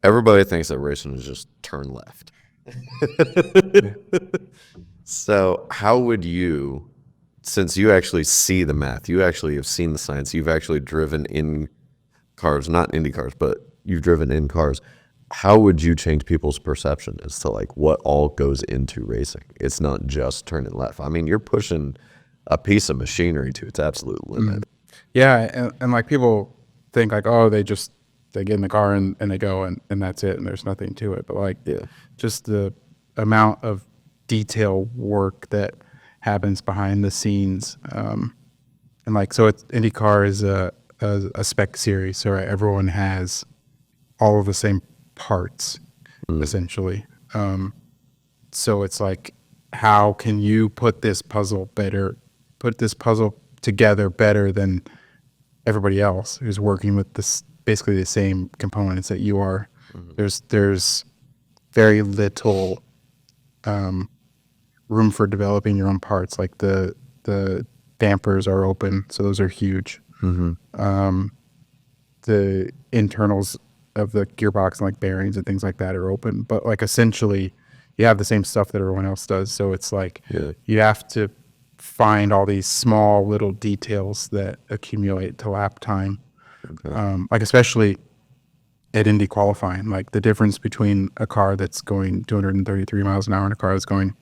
everybody thinks that racing is just turn left. So how would you, since you actually see the math, you actually have seen the science, you've actually driven in cars, not Indy cars, but you've driven in cars. How would you change people's perception as to like what all goes into racing? It's not just turning left. I mean, you're pushing a piece of machinery to its absolute limit. Yeah, and like people think like, oh, they get in the car and they go and that's it and there's nothing to it. But like just the amount of detail work that happens behind the scenes. And like so it's IndyCar is a spec series, so everyone has all of the same parts essentially. So it's like, how can you put this puzzle together better than everybody else who's working with this basically the same components that you are? There's very little room for developing your own parts. Like the dampers are open, so those are huge. The internals of the gearbox and like bearings and things like that are open, but like essentially you have the same stuff that everyone else does. So it's like you have to find all these small little details that accumulate to lap time. Like especially at Indy qualifying, like the difference between a car that's going 233 miles an hour and a car that's going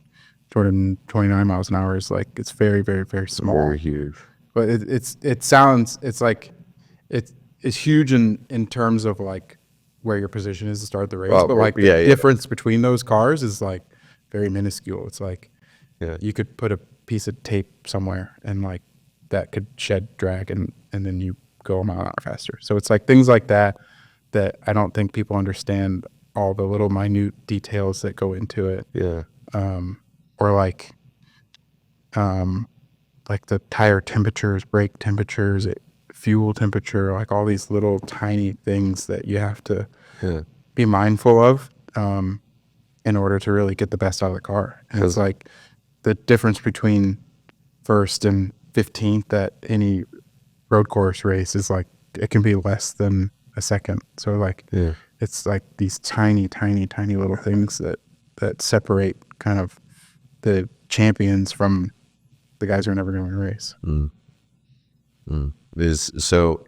229 miles an hour is like, it's very, very, very small. Very huge. But it's huge in terms of like where your position is to start the race. But like the difference between those cars is like very minuscule. It's like you could put a piece of tape somewhere and like that could shed drag and then you go a mile an hour faster. So it's like things like that I don't think people understand, all the little minute details that go into it. Or like the tire temperatures, brake temperatures, fuel temperature, like all these little tiny things that you have to be mindful of in order to really get the best out of the car. And it's like the difference between first and 15th at any road course race is like, it can be less than a second. So like it's like these tiny little things that separate kind of the champions from the guys who are never going to race. So